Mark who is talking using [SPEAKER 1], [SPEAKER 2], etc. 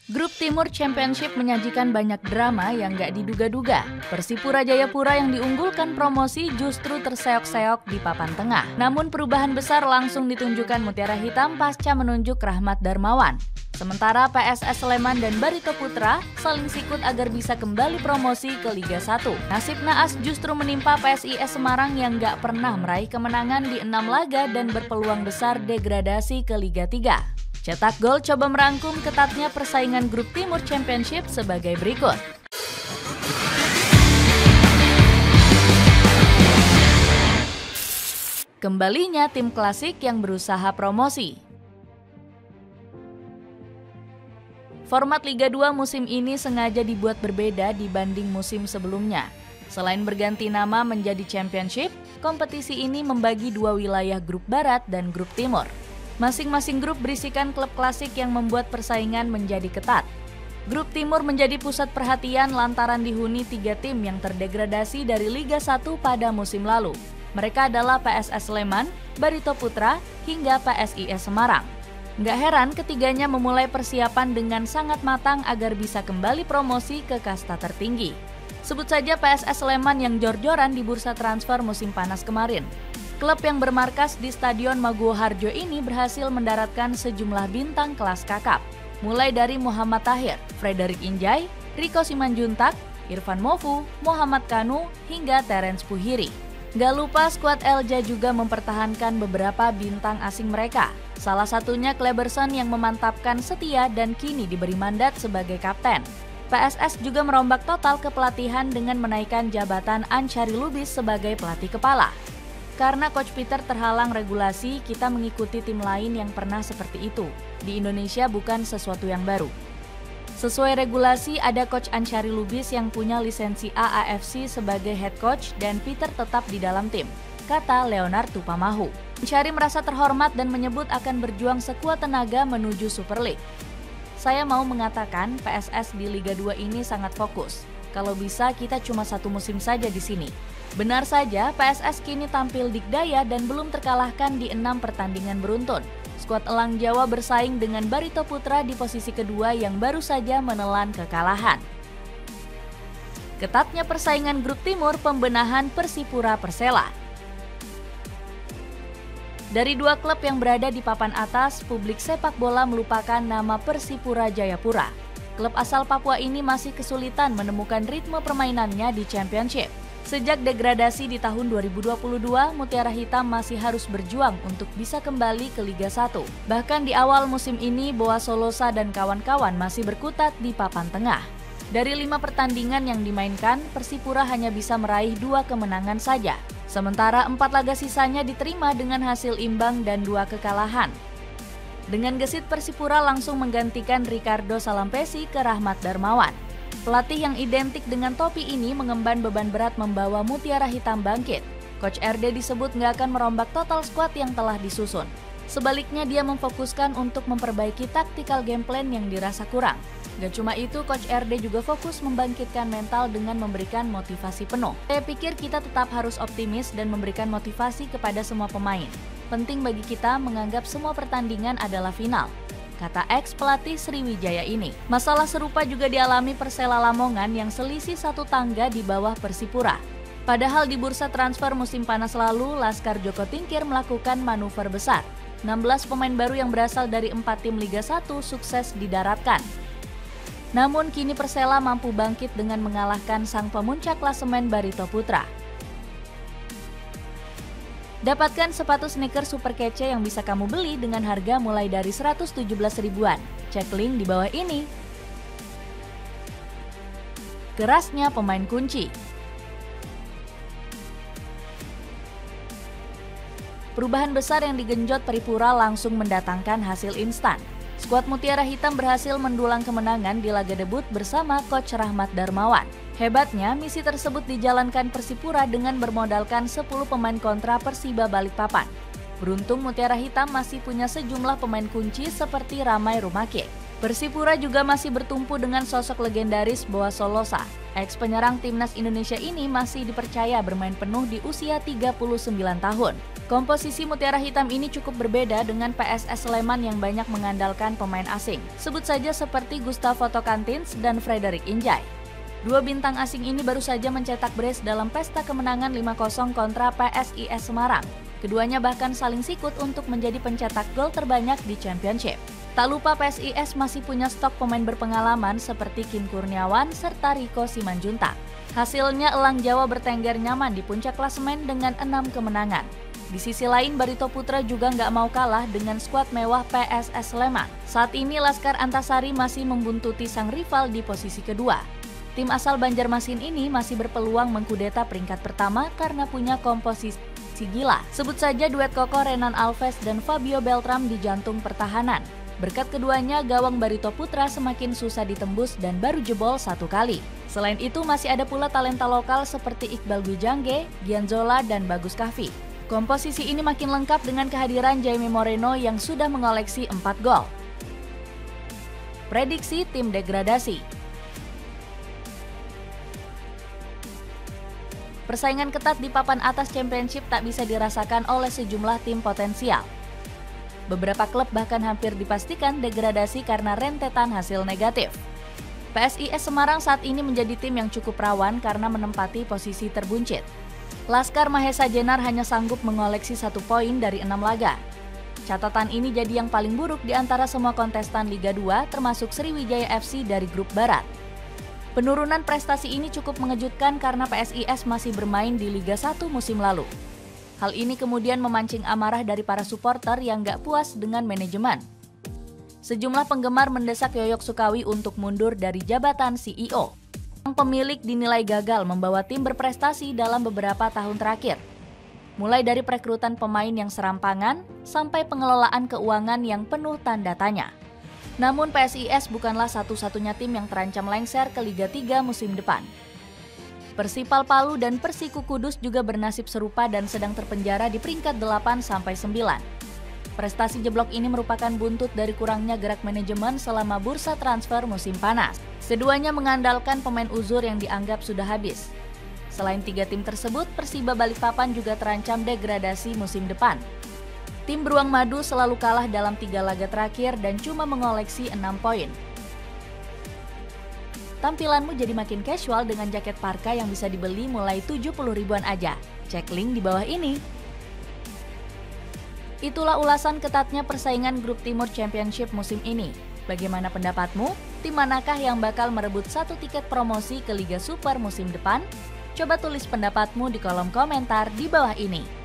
[SPEAKER 1] Grup Timur Championship menyajikan banyak drama yang gak diduga-duga. Persipura Jayapura yang diunggulkan promosi justru terseok-seok di papan tengah. Namun perubahan besar langsung ditunjukkan Mutiara Hitam pasca menunjuk Rahmat Darmawan. Sementara PSS Sleman dan Barito Putra saling sikut agar bisa kembali promosi ke Liga 1. Nasib naas justru menimpa PSIS Semarang yang gak pernah meraih kemenangan di 6 laga dan berpeluang besar degradasi ke Liga 3. Cetak Gol coba merangkum ketatnya persaingan Grup Timur Championship sebagai berikut. Kembalinya tim klasik yang berusaha promosi. Format Liga 2 musim ini sengaja dibuat berbeda dibanding musim sebelumnya. Selain berganti nama menjadi Championship, kompetisi ini membagi dua wilayah Grup Barat dan Grup Timur. Masing-masing grup berisikan klub klasik yang membuat persaingan menjadi ketat. Grup Timur menjadi pusat perhatian lantaran dihuni 3 tim yang terdegradasi dari Liga 1 pada musim lalu. Mereka adalah PSS Sleman, Barito Putra, hingga PSIS Semarang. Nggak heran ketiganya memulai persiapan dengan sangat matang agar bisa kembali promosi ke kasta tertinggi. Sebut saja PSS Sleman yang jor-joran di bursa transfer musim panas kemarin. Klub yang bermarkas di Stadion Maguwo Harjo ini berhasil mendaratkan sejumlah bintang kelas kakap. Mulai dari Muhammad Tahir, Frederick Injai, Rico Simanjuntak, Irfan Mofu, Muhammad Kanu, hingga Terence Puhiri. Gak lupa skuad Elja juga mempertahankan beberapa bintang asing mereka. Salah satunya Kleberson yang memantapkan setia dan kini diberi mandat sebagai kapten. PSS juga merombak total kepelatihan dengan menaikkan jabatan Ansyari Lubis sebagai pelatih kepala. Karena Coach Peter terhalang regulasi, kita mengikuti tim lain yang pernah seperti itu. Di Indonesia bukan sesuatu yang baru. Sesuai regulasi, ada Coach Ansyari Lubis yang punya lisensi AAFC sebagai head coach dan Peter tetap di dalam tim, kata Leonard Tupamahu. Ansyari merasa terhormat dan menyebut akan berjuang sekuat tenaga menuju Super League. Saya mau mengatakan PSS di Liga 2 ini sangat fokus. Kalau bisa kita cuma 1 musim saja di sini. Benar saja, PSS kini tampil dikdaya dan belum terkalahkan di 6 pertandingan beruntun. Skuad Elang Jawa bersaing dengan Barito Putra di posisi kedua yang baru saja menelan kekalahan. Ketatnya persaingan Grup Timur pembenahan Persipura Persela. Dari 2 klub yang berada di papan atas, publik sepak bola melupakan nama Persipura Jayapura. Klub asal Papua ini masih kesulitan menemukan ritme permainannya di Championship. Sejak degradasi di tahun 2022, Mutiara Hitam masih harus berjuang untuk bisa kembali ke Liga 1. Bahkan di awal musim ini, Boa Solosa dan kawan-kawan masih berkutat di papan tengah. Dari 5 pertandingan yang dimainkan, Persipura hanya bisa meraih 2 kemenangan saja. Sementara 4 laga sisanya diterima dengan hasil imbang dan 2 kekalahan. Dengan gesit Persipura langsung menggantikan Ricardo Salampesi ke Rahmat Darmawan. Pelatih yang identik dengan topi ini mengemban beban berat membawa Mutiara Hitam bangkit. Coach RD disebut nggak akan merombak total skuad yang telah disusun. Sebaliknya dia memfokuskan untuk memperbaiki taktikal game plan yang dirasa kurang. Gak cuma itu, Coach RD juga fokus membangkitkan mental dengan memberikan motivasi penuh. Saya pikir kita tetap harus optimis dan memberikan motivasi kepada semua pemain. Penting bagi kita menganggap semua pertandingan adalah final, kata ex-pelatih Sriwijaya ini. Masalah serupa juga dialami Persela Lamongan yang selisih 1 tangga di bawah Persipura. Padahal di bursa transfer musim panas lalu, Laskar Joko Tingkir melakukan manuver besar. 16 pemain baru yang berasal dari 4 tim Liga 1 sukses didaratkan. Namun kini Persela mampu bangkit dengan mengalahkan sang pemuncak klasemen Barito Putra. Dapatkan sepatu sneakers super kece yang bisa kamu beli dengan harga mulai dari 117 ribuan. Cek link di bawah ini. Kerasnya pemain kunci. Perubahan besar yang digenjot Peripura langsung mendatangkan hasil instan. Skuad Mutiara Hitam berhasil mendulang kemenangan di laga debut bersama Coach Rahmat Darmawan. Hebatnya, misi tersebut dijalankan Persipura dengan bermodalkan 10 pemain kontra Persiba Balikpapan. Beruntung Mutiara Hitam masih punya sejumlah pemain kunci seperti Ramai Rumake. Persipura juga masih bertumpu dengan sosok legendaris Boaz Solosa. Ex-penyerang timnas Indonesia ini masih dipercaya bermain penuh di usia 39 tahun. Komposisi Mutiara Hitam ini cukup berbeda dengan PSS Sleman yang banyak mengandalkan pemain asing. Sebut saja seperti Gustavo Tocantins dan Frederick Injai. Dua bintang asing ini baru saja mencetak brace dalam pesta kemenangan 5-0 kontra PSIS Semarang. Keduanya bahkan saling sikut untuk menjadi pencetak gol terbanyak di Championship. Tak lupa PSIS masih punya stok pemain berpengalaman seperti Kim Kurniawan serta Rico Simanjuntak. Hasilnya Elang Jawa bertengger nyaman di puncak klasemen dengan 6 kemenangan. Di sisi lain, Barito Putra juga nggak mau kalah dengan skuad mewah PSS Sleman. Saat ini Laskar Antasari masih membuntuti sang rival di posisi kedua. Tim asal Banjarmasin ini masih berpeluang mengkudeta peringkat pertama karena punya komposisi gila. Sebut saja duet kokoh Renan Alves dan Fabio Beltram di jantung pertahanan. Berkat keduanya, gawang Barito Putra semakin susah ditembus dan baru jebol 1 kali. Selain itu, masih ada pula talenta lokal seperti Iqbal Gwijangge, Gianzola, dan Bagus Kahvi. Komposisi ini makin lengkap dengan kehadiran Jaime Moreno yang sudah mengoleksi 4 gol. Prediksi tim degradasi. Persaingan ketat di papan atas Championship tak bisa dirasakan oleh sejumlah tim potensial. Beberapa klub bahkan hampir dipastikan degradasi karena rentetan hasil negatif. PSIS Semarang saat ini menjadi tim yang cukup rawan karena menempati posisi terbuncit. Laskar Mahesa Jenar hanya sanggup mengoleksi 1 poin dari 6 laga. Catatan ini jadi yang paling buruk di antara semua kontestan Liga 2 termasuk Sriwijaya FC dari grup Barat. Penurunan prestasi ini cukup mengejutkan karena PSIS masih bermain di Liga 1 musim lalu. Hal ini kemudian memancing amarah dari para supporter yang gak puas dengan manajemen. Sejumlah penggemar mendesak Yoyok Sukawi untuk mundur dari jabatan CEO. Sang pemilik dinilai gagal membawa tim berprestasi dalam beberapa tahun terakhir. Mulai dari perekrutan pemain yang serampangan, sampai pengelolaan keuangan yang penuh tanda tanya. Namun PSIS bukanlah satu-satunya tim yang terancam lengser ke Liga 3 musim depan. Persipal Palu dan Persiku Kudus juga bernasib serupa dan sedang terpenjara di peringkat 8-9. Prestasi jeblok ini merupakan buntut dari kurangnya gerak manajemen selama bursa transfer musim panas. Keduanya mengandalkan pemain uzur yang dianggap sudah habis. Selain 3 tim tersebut, Persiba Balikpapan juga terancam degradasi musim depan. Tim Beruang Madu selalu kalah dalam 3 laga terakhir dan cuma mengoleksi 6 poin. Tampilanmu jadi makin casual dengan jaket parka yang bisa dibeli mulai 70 ribuan aja. Cek link di bawah ini. Itulah ulasan ketatnya persaingan Grup Timur Championship musim ini. Bagaimana pendapatmu? Tim manakah yang bakal merebut 1 tiket promosi ke Liga Super musim depan? Coba tulis pendapatmu di kolom komentar di bawah ini.